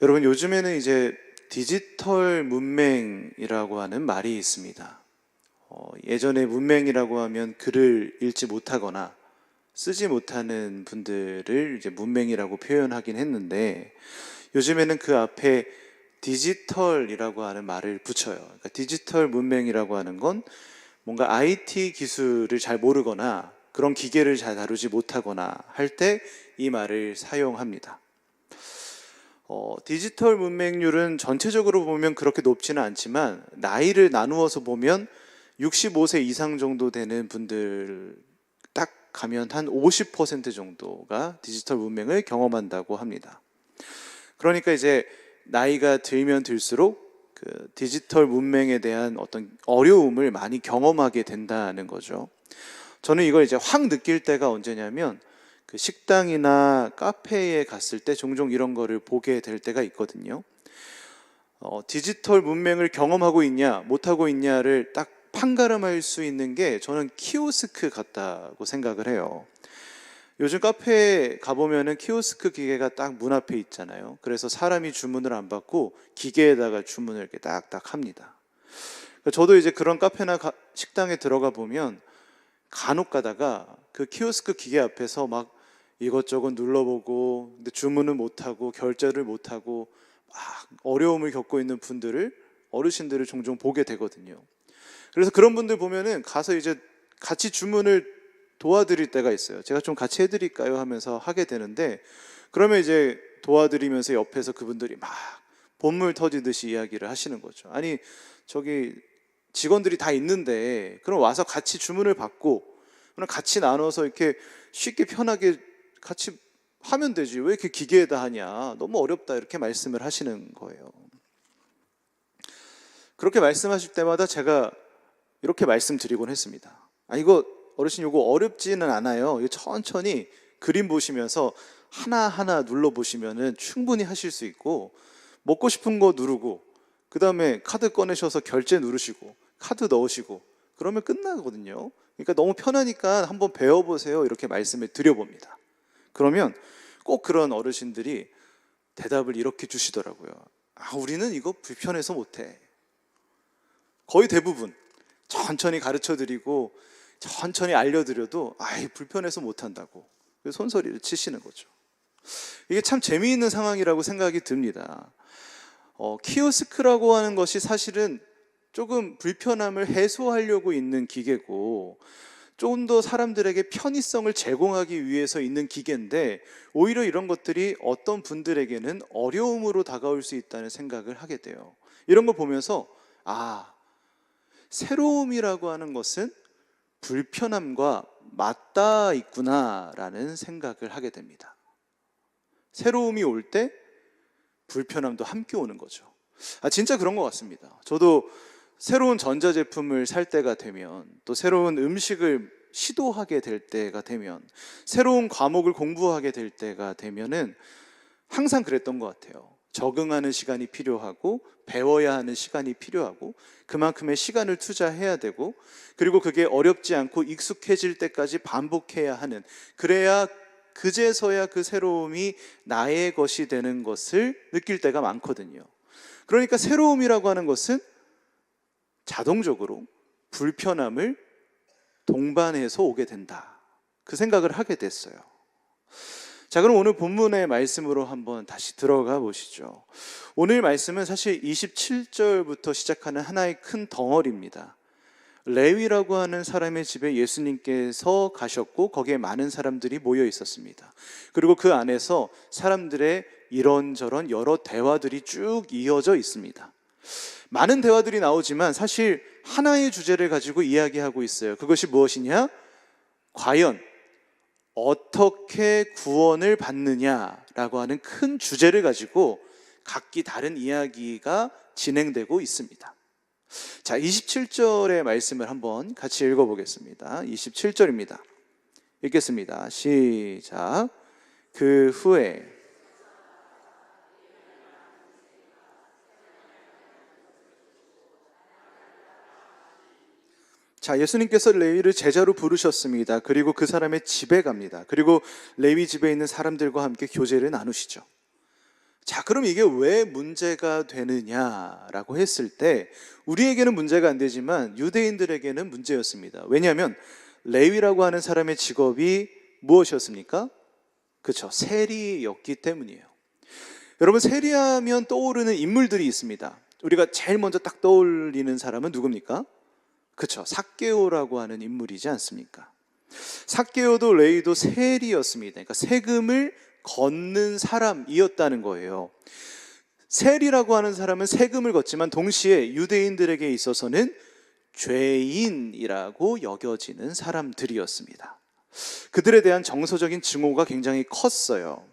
여러분, 요즘에는 이제 디지털 문맹이라고 하는 말이 있습니다. 예전에 문맹이라고 하면 글을 읽지 못하거나 쓰지 못하는 분들을 이제 문맹이라고 표현하긴 했는데, 요즘에는 그 앞에 디지털이라고 하는 말을 붙여요. 그러니까 디지털 문맹이라고 하는 건 뭔가 IT 기술을 잘 모르거나 그런 기계를 잘 다루지 못하거나 할 때 이 말을 사용합니다. 디지털 문맹률은 전체적으로 보면 그렇게 높지는 않지만, 나이를 나누어서 보면 65세 이상 정도 되는 분들 딱 가면 한 50% 정도가 디지털 문맹을 경험한다고 합니다. 그러니까 이제 나이가 들면 들수록 그 디지털 문맹에 대한 어떤 어려움을 많이 경험하게 된다는 거죠. 저는 이걸 이제 확 느낄 때가 언제냐면, 그 식당이나 카페에 갔을 때 종종 이런 거를 보게 될 때가 있거든요. 디지털 문맹을 경험하고 있냐 못하고 있냐를 딱 판가름할 수 있는 게 저는 키오스크 같다고 생각을 해요. 요즘 카페에 가보면은 키오스크 기계가 딱 문 앞에 있잖아요. 그래서 사람이 주문을 안 받고 기계에다가 주문을 이렇게 딱딱 합니다. 저도 이제 그런 카페나 식당에 들어가 보면 간혹 가다가 그 키오스크 기계 앞에서 막 이것저것 눌러보고, 근데 주문은 못하고 결제를 못하고 막 어려움을 겪고 있는 어르신들을 종종 보게 되거든요. 그래서 그런 분들 보면은 가서 이제 같이 주문을 도와드릴 때가 있어요. 제가 좀 같이 해드릴까요? 하면서 하게 되는데, 그러면 이제 도와드리면서 옆에서 그분들이 막 본물 터지듯이 이야기를 하시는 거죠. 아니, 저기 직원들이 다 있는데 그럼 와서 같이 주문을 받고 그럼 같이 나눠서 이렇게 쉽게 편하게 같이 하면 되지, 왜 이렇게 기계에다 하냐, 너무 어렵다, 이렇게 말씀을 하시는 거예요. 그렇게 말씀하실 때마다 제가 이렇게 말씀드리곤 했습니다. 이거 어르신, 이거 어렵지는 않아요. 이거 천천히 그림 보시면서 하나하나 눌러보시면은 충분히 하실 수 있고, 먹고 싶은 거 누르고 그 다음에 카드 꺼내셔서 결제 누르시고 카드 넣으시고 그러면 끝나거든요. 그러니까 너무 편하니까 한번 배워보세요, 이렇게 말씀을 드려봅니다. 그러면 꼭 그런 어르신들이 대답을 이렇게 주시더라고요. 우리는 이거 불편해서 못해. 거의 대부분 천천히 가르쳐드리고 천천히 알려드려도 불편해서 못한다고 손소리를 치시는 거죠. 이게 참 재미있는 상황이라고 생각이 듭니다. 키오스크라고 하는 것이 사실은 조금 불편함을 해소하려고 있는 기계고, 좀 더 사람들에게 편의성을 제공하기 위해서 있는 기계인데, 오히려 이런 것들이 어떤 분들에게는 어려움으로 다가올 수 있다는 생각을 하게 돼요. 이런 걸 보면서 새로움이라고 하는 것은 불편함과 맞닿아 있구나라는 생각을 하게 됩니다. 새로움이 올 때 불편함도 함께 오는 거죠. 진짜 그런 것 같습니다. 저도 새로운 전자제품을 살 때가 되면, 또 새로운 음식을 시도하게 될 때가 되면, 새로운 과목을 공부하게 될 때가 되면은 항상 그랬던 것 같아요. 적응하는 시간이 필요하고 배워야 하는 시간이 필요하고 그만큼의 시간을 투자해야 되고, 그리고 그게 어렵지 않고 익숙해질 때까지 반복해야 하는, 그래야 그제서야 그 새로움이 나의 것이 되는 것을 느낄 때가 많거든요. 그러니까 새로움이라고 하는 것은 자동적으로 불편함을 동반해서 오게 된다, 그 생각을 하게 됐어요. 자, 그럼 오늘 본문의 말씀으로 한번 다시 들어가 보시죠. 오늘 말씀은 사실 27절부터 시작하는 하나의 큰 덩어리입니다. 레위라고 하는 사람의 집에 예수님께서 가셨고, 거기에 많은 사람들이 모여 있었습니다. 그리고 그 안에서 사람들의 이런저런 여러 대화들이 쭉 이어져 있습니다. 많은 대화들이 나오지만 사실 하나의 주제를 가지고 이야기하고 있어요. 그것이 무엇이냐? 과연 어떻게 구원을 받느냐라고 하는 큰 주제를 가지고 각기 다른 이야기가 진행되고 있습니다. 자, 27절의 말씀을 한번 같이 읽어보겠습니다. 27절입니다. 읽겠습니다. 시작. 그 후에 예수님께서 레위를 제자로 부르셨습니다. 그리고 그 사람의 집에 갑니다. 그리고 레위 집에 있는 사람들과 함께 교제를 나누시죠. 자, 그럼 이게 왜 문제가 되느냐라고 했을 때 우리에게는 문제가 안 되지만 유대인들에게는 문제였습니다. 왜냐하면 레위라고 하는 사람의 직업이 무엇이었습니까? 그렇죠. 세리였기 때문이에요. 여러분, 세리하면 떠오르는 인물들이 있습니다. 우리가 제일 먼저 딱 떠올리는 사람은 누굽니까? 그렇죠. 삭개오라고 하는 인물이지 않습니까? 삭개오도 레위도 세리였습니다. 그러니까 세금을 걷는 사람이었다는 거예요. 세리라고 하는 사람은 세금을 걷지만 동시에 유대인들에게 있어서는 죄인이라고 여겨지는 사람들이었습니다. 그들에 대한 정서적인 증오가 굉장히 컸어요.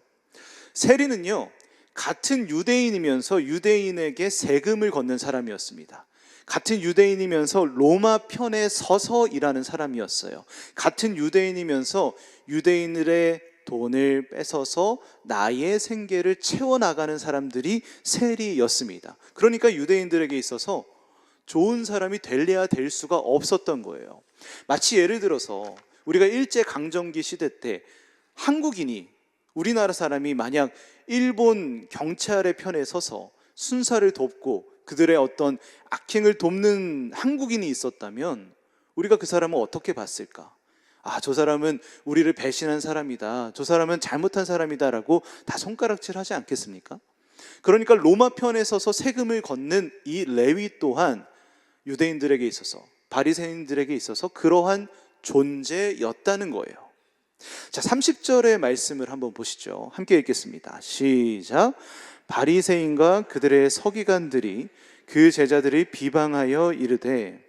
세리는요, 같은 유대인이면서 유대인에게 세금을 걷는 사람이었습니다. 같은 유대인이면서 로마 편에 서서 일하는 사람이었어요. 같은 유대인이면서 유대인들의 돈을 뺏어서 나의 생계를 채워나가는 사람들이 세리였습니다. 그러니까 유대인들에게 있어서 좋은 사람이 될래야 될 수가 없었던 거예요. 마치 예를 들어서 우리가 일제강점기 시대 때 한국인이, 우리나라 사람이 만약 일본 경찰의 편에 서서 순사를 돕고 그들의 어떤 악행을 돕는 한국인이 있었다면 우리가 그 사람을 어떻게 봤을까? 아, 저 사람은 우리를 배신한 사람이다, 저 사람은 잘못한 사람이다 라고 다 손가락질하지 않겠습니까? 그러니까 로마 편에 서서 세금을 걷는 이 레위 또한 유대인들에게 있어서, 바리새인들에게 있어서 그러한 존재였다는 거예요. 자, 30절의 말씀을 한번 보시죠. 함께 읽겠습니다. 시작. 바리새인과 그들의 서기관들이 그 제자들을 비방하여 이르되,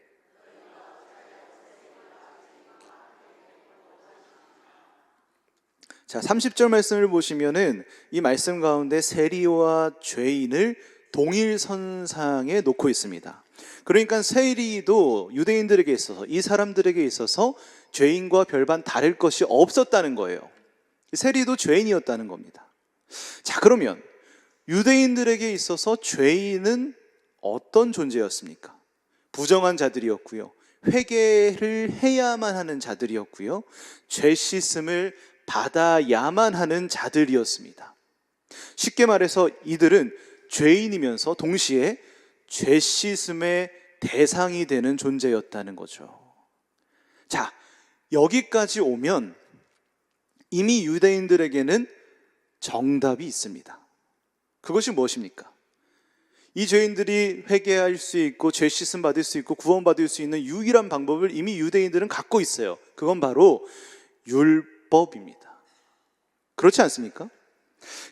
자, 30절 말씀을 보시면은 이 말씀 가운데 세리와 죄인을 동일선상에 놓고 있습니다. 그러니까 세리도 유대인들에게 있어서, 이 사람들에게 있어서 죄인과 별반 다를 것이 없었다는 거예요. 세리도 죄인이었다는 겁니다. 자, 그러면 유대인들에게 있어서 죄인은 어떤 존재였습니까? 부정한 자들이었고요, 회개를 해야만 하는 자들이었고요, 죄 씻음을 받아야만 하는 자들이었습니다. 쉽게 말해서 이들은 죄인이면서 동시에 죄 씻음의 대상이 되는 존재였다는 거죠. 자, 여기까지 오면 이미 유대인들에게는 정답이 있습니다. 그것이 무엇입니까? 이 죄인들이 회개할 수 있고 죄 씻음 받을 수 있고 구원받을 수 있는 유일한 방법을 이미 유대인들은 갖고 있어요. 그건 바로 율법입니다. 그렇지 않습니까?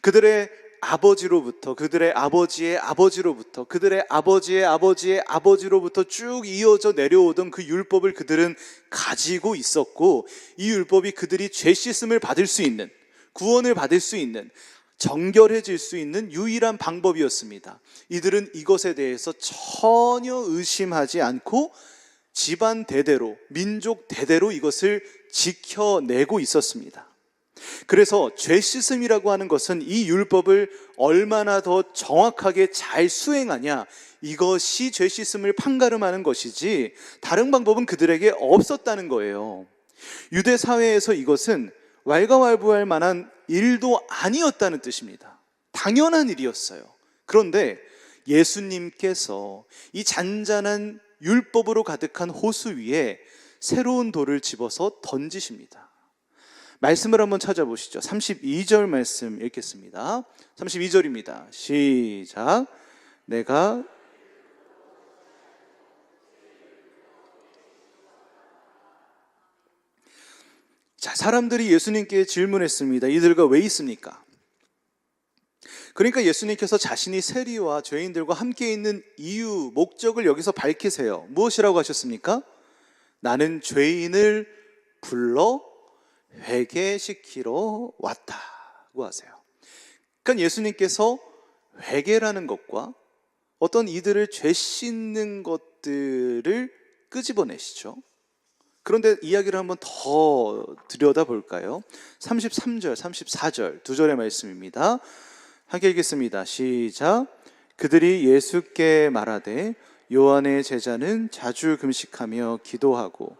그들의 아버지로부터, 그들의 아버지의 아버지로부터, 그들의 아버지의 아버지의 아버지로부터 쭉 이어져 내려오던 그 율법을 그들은 가지고 있었고, 이 율법이 그들이 죄 씻음을 받을 수 있는, 구원을 받을 수 있는, 정결해질 수 있는 유일한 방법이었습니다. 이들은 이것에 대해서 전혀 의심하지 않고 집안 대대로, 민족 대대로 이것을 지켜내고 있었습니다. 그래서 죄 씻음이라고 하는 것은 이 율법을 얼마나 더 정확하게 잘 수행하냐, 이것이 죄 씻음을 판가름하는 것이지 다른 방법은 그들에게 없었다는 거예요. 유대 사회에서 이것은 왈가왈부할 만한 일도 아니었다는 뜻입니다. 당연한 일이었어요. 그런데 예수님께서 이 잔잔한 율법으로 가득한 호수 위에 새로운 돌을 집어서 던지십니다. 말씀을 한번 찾아보시죠. 32절 말씀 읽겠습니다. 32절입니다. 시작. 내가 자, 사람들이 예수님께 질문했습니다. 이들과 왜 있습니까? 그러니까 예수님께서 자신이 세리와 죄인들과 함께 있는 이유, 목적을 여기서 밝히세요. 무엇이라고 하셨습니까? 나는 죄인을 불러 회개시키러 왔다고 하세요. 그러니까 예수님께서 회개라는 것과 어떤 이들을 죄 씻는 것들을 끄집어내시죠. 그런데 이야기를 한번 더 들여다볼까요? 33절, 34절 두 절의 말씀입니다. 함께 읽겠습니다. 시작. 그들이 예수께 말하되 요한의 제자는 자주 금식하며 기도하고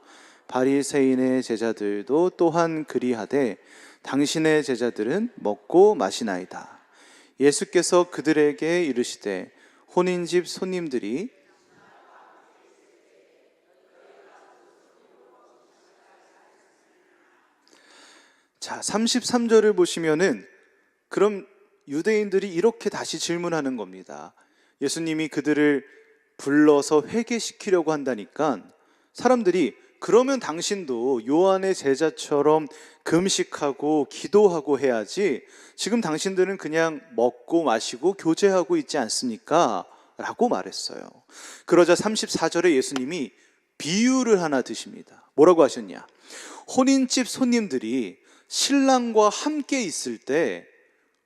바리새인의 제자들도 또한 그리하되 당신의 제자들은 먹고 마시나이다. 예수께서 그들에게 이르시되 혼인집 손님들이 자, 33절을 보시면은 그럼 유대인들이 이렇게 다시 질문하는 겁니다. 예수님이 그들을 불러서 회개시키려고 한다니까 사람들이 그러면 당신도 요한의 제자처럼 금식하고 기도하고 해야지 지금 당신들은 그냥 먹고 마시고 교제하고 있지 않습니까? 라고 말했어요. 그러자 34절에 예수님이 비유를 하나 드십니다. 뭐라고 하셨냐? 혼인집 손님들이 신랑과 함께 있을 때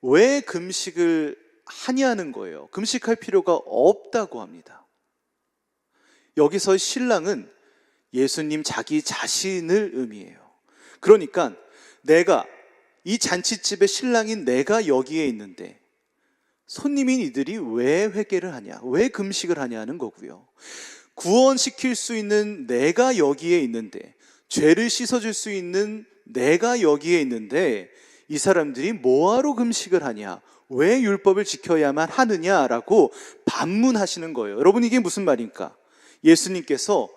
왜 금식을 하냐는 거예요. 금식할 필요가 없다고 합니다. 여기서 신랑은 예수님 자기 자신을 의미해요. 그러니까 내가 이 잔치집의 신랑인 내가 여기에 있는데 손님인 이들이 왜 회개를 하냐, 왜 금식을 하냐는 거고요. 구원시킬 수 있는 내가 여기에 있는데, 죄를 씻어줄 수 있는 내가 여기에 있는데 이 사람들이 뭐하러 금식을 하냐, 왜 율법을 지켜야만 하느냐라고 반문하시는 거예요. 여러분, 이게 무슨 말입니까? 예수님께서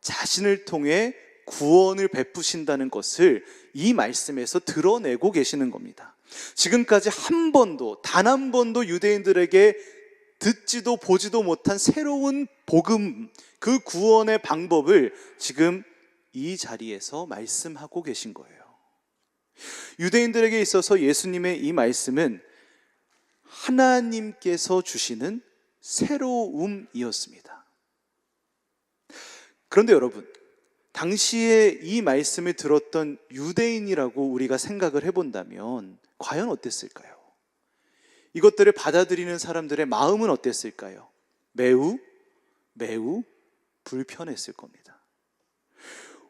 자신을 통해 구원을 베푸신다는 것을 이 말씀에서 드러내고 계시는 겁니다. 지금까지 한 번도, 단 한 번도 유대인들에게 듣지도 보지도 못한 새로운 복음, 그 구원의 방법을 지금 이 자리에서 말씀하고 계신 거예요. 유대인들에게 있어서 예수님의 이 말씀은 하나님께서 주시는 새로움이었습니다. 그런데 여러분, 당시에 이 말씀을 들었던 유대인이라고 우리가 생각을 해본다면 과연 어땠을까요? 이것들을 받아들이는 사람들의 마음은 어땠을까요? 매우 불편했을 겁니다.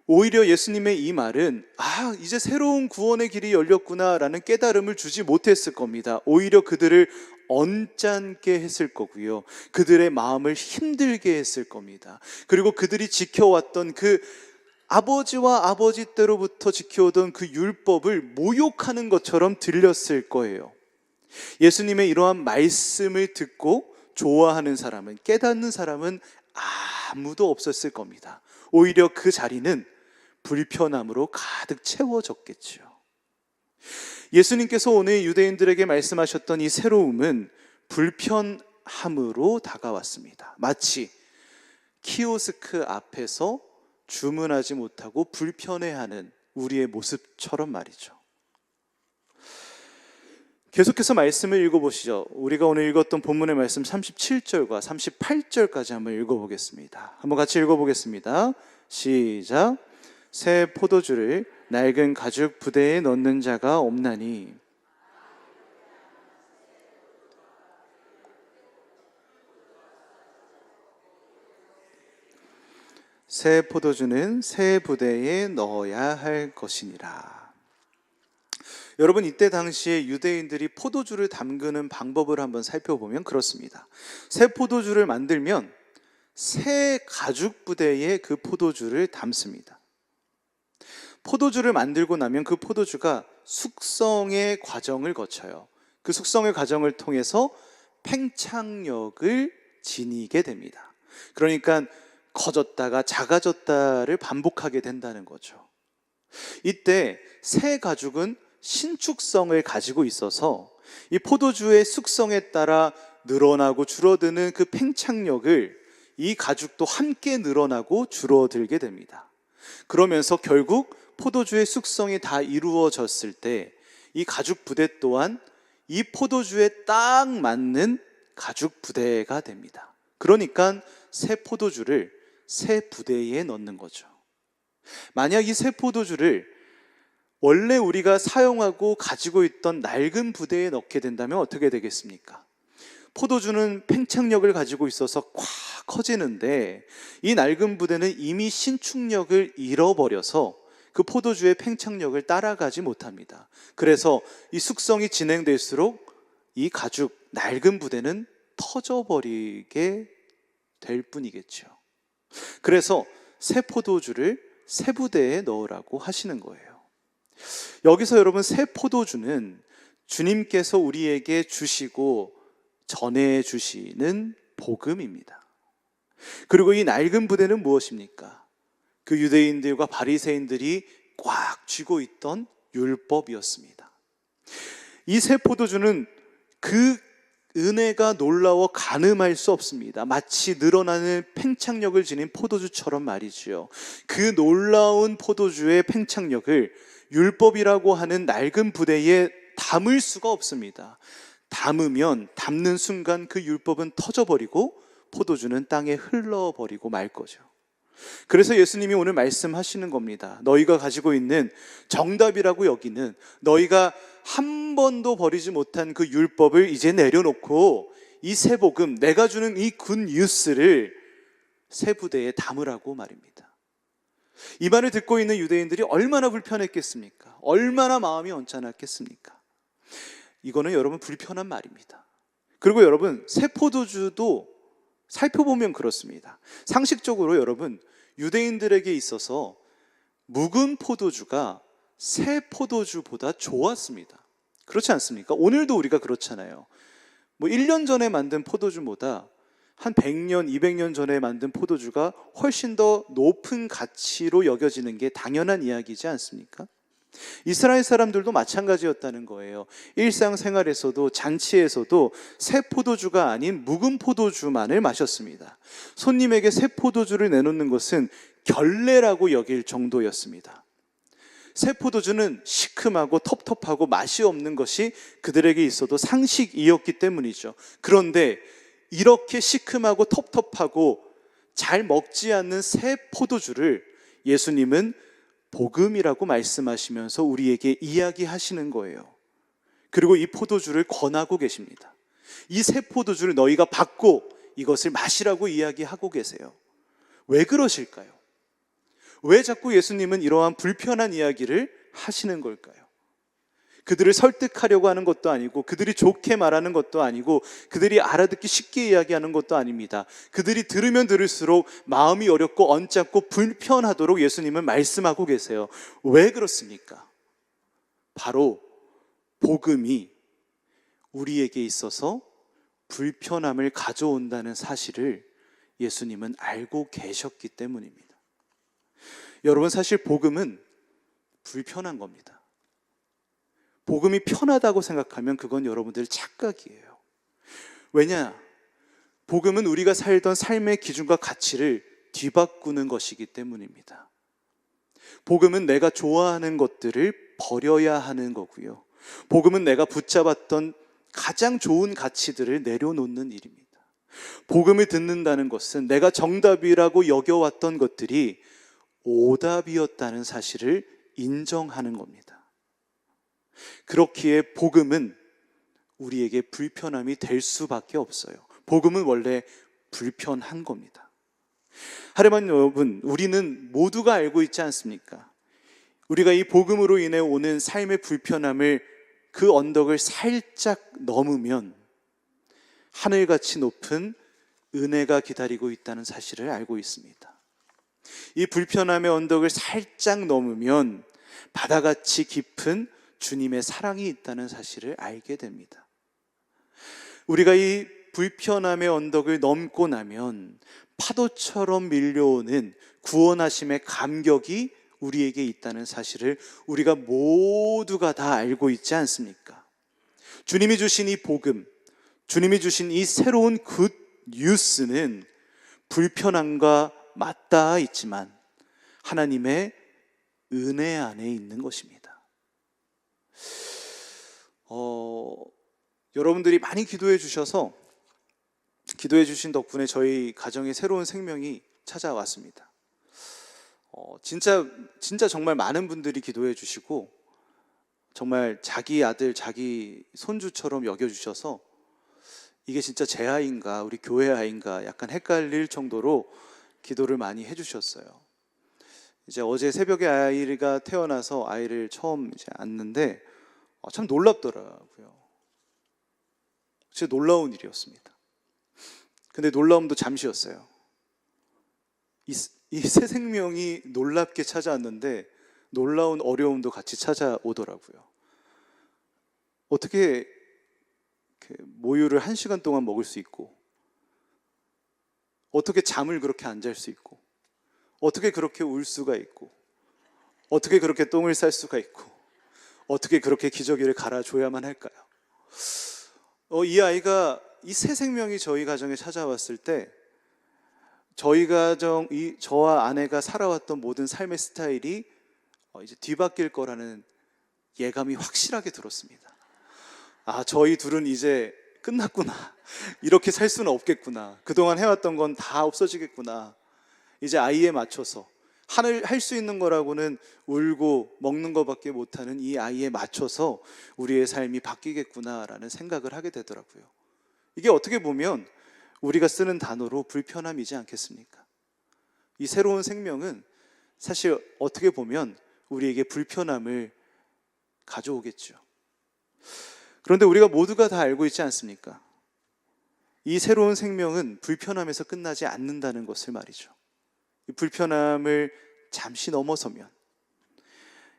오히려 예수님의 이 말은 이제 새로운 구원의 길이 열렸구나라는 깨달음을 주지 못했을 겁니다. 오히려 그들을 언짢게 했을 거고요, 그들의 마음을 힘들게 했을 겁니다. 그리고 그들이 지켜왔던 그 아버지와 아버지 때로부터 지켜오던 그 율법을 모욕하는 것처럼 들렸을 거예요. 예수님의 이러한 말씀을 듣고 좋아하는 사람은, 깨닫는 사람은 아무도 없었을 겁니다. 오히려 그 자리는 불편함으로 가득 채워졌겠죠. 예수님께서 오늘 유대인들에게 말씀하셨던 이 새로움은 불편함으로 다가왔습니다. 마치 키오스크 앞에서 주문하지 못하고 불편해하는 우리의 모습처럼 말이죠. 계속해서 말씀을 읽어보시죠. 우리가 오늘 읽었던 본문의 말씀 37절과 38절까지 한번 읽어보겠습니다. 한번 같이 읽어보겠습니다. 시작. 새 포도주를 낡은 가죽 부대에 넣는 자가 없나니 새 포도주는 새 부대에 넣어야 할 것이니라. 여러분, 이때 당시에 유대인들이 포도주를 담그는 방법을 한번 살펴보면 그렇습니다. 새 포도주를 만들면 새 가죽 부대에 그 포도주를 담습니다. 포도주를 만들고 나면 그 포도주가 숙성의 과정을 거쳐요. 그 숙성의 과정을 통해서 팽창력을 지니게 됩니다. 그러니까 커졌다가 작아졌다를 반복하게 된다는 거죠. 이때 새 가죽은 신축성을 가지고 있어서 이 포도주의 숙성에 따라 늘어나고 줄어드는 그 팽창력을 이 가죽도 함께 늘어나고 줄어들게 됩니다. 그러면서 결국 포도주의 숙성이 다 이루어졌을 때 이 가죽 부대 또한 이 포도주에 딱 맞는 가죽 부대가 됩니다. 그러니까 새 포도주를 새 부대에 넣는 거죠. 만약 이 새 포도주를 원래 우리가 사용하고 가지고 있던 낡은 부대에 넣게 된다면 어떻게 되겠습니까? 포도주는 팽창력을 가지고 있어서 꽉 커지는데 이 낡은 부대는 이미 신축력을 잃어버려서 그 포도주의 팽창력을 따라가지 못합니다. 그래서 이 숙성이 진행될수록 이 가죽, 낡은 부대는 터져버리게 될 뿐이겠죠. 그래서 새 포도주를 새 부대에 넣으라고 하시는 거예요. 여기서 여러분, 새 포도주는 주님께서 우리에게 주시고 전해 주시는 복음입니다. 그리고 이 낡은 부대는 무엇입니까? 그 유대인들과 바리새인들이 꽉 쥐고 있던 율법이었습니다. 이 새 포도주는 그 은혜가 놀라워 가늠할 수 없습니다. 마치 늘어나는 팽창력을 지닌 포도주처럼 말이지요. 그 놀라운 포도주의 팽창력을 율법이라고 하는 낡은 부대에 담을 수가 없습니다. 담는 순간 그 율법은 터져버리고 포도주는 땅에 흘러버리고 말 거죠. 그래서 예수님이 오늘 말씀하시는 겁니다. 너희가 가지고 있는 정답이라고 여기는, 너희가 한 번도 버리지 못한 그 율법을 이제 내려놓고 이 새 복음, 내가 주는 이 굿 뉴스를 새 부대에 담으라고 말입니다. 이 말을 듣고 있는 유대인들이 얼마나 불편했겠습니까? 얼마나 마음이 언짢았겠습니까? 이거는 여러분 불편한 말입니다. 그리고 여러분, 새 포도주도 살펴보면 그렇습니다. 상식적으로 여러분, 유대인들에게 있어서 묵은 포도주가 새 포도주보다 좋았습니다. 그렇지 않습니까? 오늘도 우리가 그렇잖아요. 1년 전에 만든 포도주보다 한 100년, 200년 전에 만든 포도주가 훨씬 더 높은 가치로 여겨지는 게 당연한 이야기지 않습니까? 이스라엘 사람들도 마찬가지였다는 거예요. 일상생활에서도 잔치에서도 새 포도주가 아닌 묵은 포도주만을 마셨습니다. 손님에게 새 포도주를 내놓는 것은 결례라고 여길 정도였습니다. 새 포도주는 시큼하고 텁텁하고 맛이 없는 것이 그들에게 있어도 상식이었기 때문이죠. 그런데 이렇게 시큼하고 텁텁하고 잘 먹지 않는 새 포도주를 예수님은 복음이라고 말씀하시면서 우리에게 이야기하시는 거예요. 그리고 이 포도주를 권하고 계십니다. 이 새 포도주를 너희가 받고 이것을 마시라고 이야기하고 계세요. 왜 그러실까요? 왜 자꾸 예수님은 이러한 불편한 이야기를 하시는 걸까요? 그들을 설득하려고 하는 것도 아니고, 그들이 좋게 말하는 것도 아니고, 그들이 알아듣기 쉽게 이야기하는 것도 아닙니다. 그들이 들으면 들을수록 마음이 어렵고 언짢고 불편하도록 예수님은 말씀하고 계세요. 왜 그렇습니까? 바로 복음이 우리에게 있어서 불편함을 가져온다는 사실을 예수님은 알고 계셨기 때문입니다. 여러분, 사실 복음은 불편한 겁니다. 복음이 편하다고 생각하면 그건 여러분들 착각이에요. 왜냐? 복음은 우리가 살던 삶의 기준과 가치를 뒤바꾸는 것이기 때문입니다. 복음은 내가 좋아하는 것들을 버려야 하는 거고요. 복음은 내가 붙잡았던 가장 좋은 가치들을 내려놓는 일입니다. 복음을 듣는다는 것은 내가 정답이라고 여겨왔던 것들이 오답이었다는 사실을 인정하는 겁니다. 그렇기에 복음은 우리에게 불편함이 될 수밖에 없어요. 복음은 원래 불편한 겁니다. 하지만 여러분, 우리는 모두가 알고 있지 않습니까? 우리가 이 복음으로 인해 오는 삶의 불편함을, 그 언덕을 살짝 넘으면 하늘같이 높은 은혜가 기다리고 있다는 사실을 알고 있습니다. 이 불편함의 언덕을 살짝 넘으면 바다같이 깊은 주님의 사랑이 있다는 사실을 알게 됩니다. 우리가 이 불편함의 언덕을 넘고 나면 파도처럼 밀려오는 구원하심의 감격이 우리에게 있다는 사실을 우리가 모두가 다 알고 있지 않습니까? 주님이 주신 이 복음, 주님이 주신 이 새로운 굿 뉴스는 불편함과 맞닿아 있지만 하나님의 은혜 안에 있는 것입니다. 여러분들이 많이 기도해 주셔서, 기도해 주신 덕분에 저희 가정에 새로운 생명이 찾아왔습니다. 진짜 정말 많은 분들이 기도해 주시고 정말 자기 아들, 자기 손주처럼 여겨주셔서 이게 진짜 제 아이인가 우리 교회 아이인가 약간 헷갈릴 정도로 기도를 많이 해주셨어요. 이제 어제 새벽에 아이가 태어나서 아이를 처음 이제 안는데 참 놀랍더라고요. 진짜 놀라운 일이었습니다. 근데 놀라움도 잠시였어요. 이 새 생명이 놀랍게 찾아왔는데 놀라운 어려움도 같이 찾아오더라고요. 어떻게 모유를 1시간 동안 먹을 수 있고, 어떻게 잠을 그렇게 안 잘 수 있고, 어떻게 그렇게 울 수가 있고, 어떻게 그렇게 똥을 쌀 수가 있고, 어떻게 그렇게 기저귀를 갈아줘야만 할까요? 이 아이가, 이 새 생명이 저희 가정에 찾아왔을 때 저희 가정, 저와 아내가 살아왔던 모든 삶의 스타일이 이제 뒤바뀔 거라는 예감이 확실하게 들었습니다. 아, 저희 둘은 이제 끝났구나. 이렇게 살 수는 없겠구나. 그동안 해왔던 건 다 없어지겠구나. 이제 아이에 맞춰서 할 수 있는 거라고는 울고 먹는 것밖에 못하는 이 아이에 맞춰서 우리의 삶이 바뀌겠구나라는 생각을 하게 되더라고요. 이게 어떻게 보면 우리가 쓰는 단어로 불편함이지 않겠습니까? 이 새로운 생명은 사실 어떻게 보면 우리에게 불편함을 가져오겠죠. 그런데 우리가 모두가 다 알고 있지 않습니까? 이 새로운 생명은 불편함에서 끝나지 않는다는 것을 말이죠. 이 불편함을 잠시 넘어서면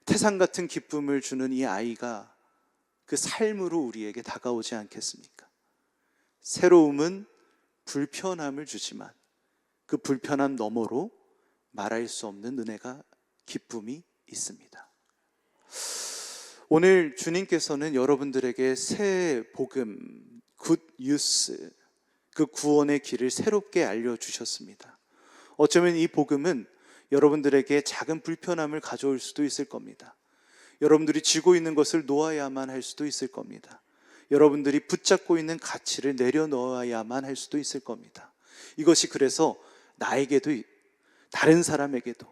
태산 같은 기쁨을 주는 이 아이가 그 삶으로 우리에게 다가오지 않겠습니까? 새로움은 불편함을 주지만 그 불편함 너머로 말할 수 없는 은혜가, 기쁨이 있습니다. 오늘 주님께서는 여러분들에게 새 복음, 굿 뉴스, 그 구원의 길을 새롭게 알려주셨습니다. 어쩌면 이 복음은 여러분들에게 작은 불편함을 가져올 수도 있을 겁니다. 여러분들이 쥐고 있는 것을 놓아야만 할 수도 있을 겁니다. 여러분들이 붙잡고 있는 가치를 내려놓아야만 할 수도 있을 겁니다. 이것이 그래서 나에게도, 다른 사람에게도,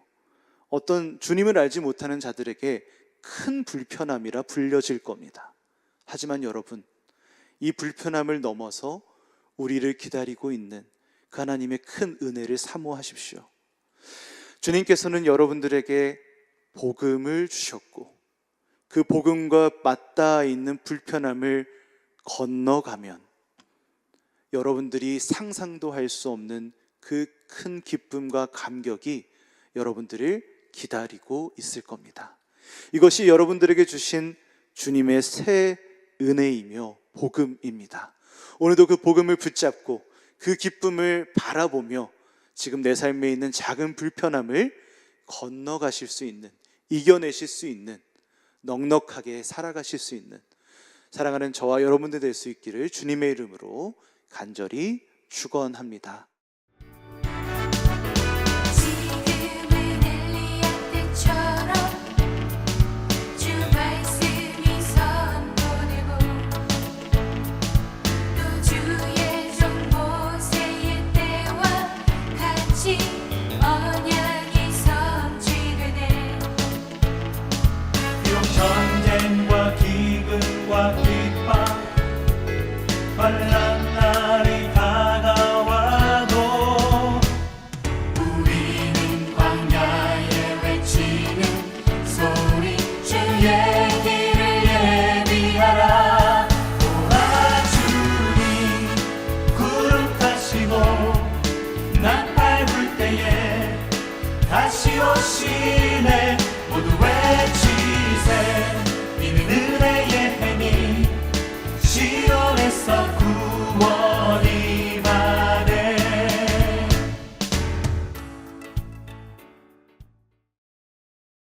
어떤 주님을 알지 못하는 자들에게 큰 불편함이라 불려질 겁니다. 하지만 여러분, 이 불편함을 넘어서 우리를 기다리고 있는 그 하나님의 큰 은혜를 사모하십시오. 주님께서는 여러분들에게 복음을 주셨고 그 복음과 맞닿아 있는 불편함을 건너가면 여러분들이 상상도 할 수 없는 그 큰 기쁨과 감격이 여러분들을 기다리고 있을 겁니다. 이것이 여러분들에게 주신 주님의 새 은혜이며 복음입니다. 오늘도 그 복음을 붙잡고 그 기쁨을 바라보며 지금 내 삶에 있는 작은 불편함을 건너가실 수 있는, 이겨내실 수 있는, 넉넉하게 살아가실 수 있는 사랑하는 저와 여러분들 될 수 있기를 주님의 이름으로 간절히 축원합니다.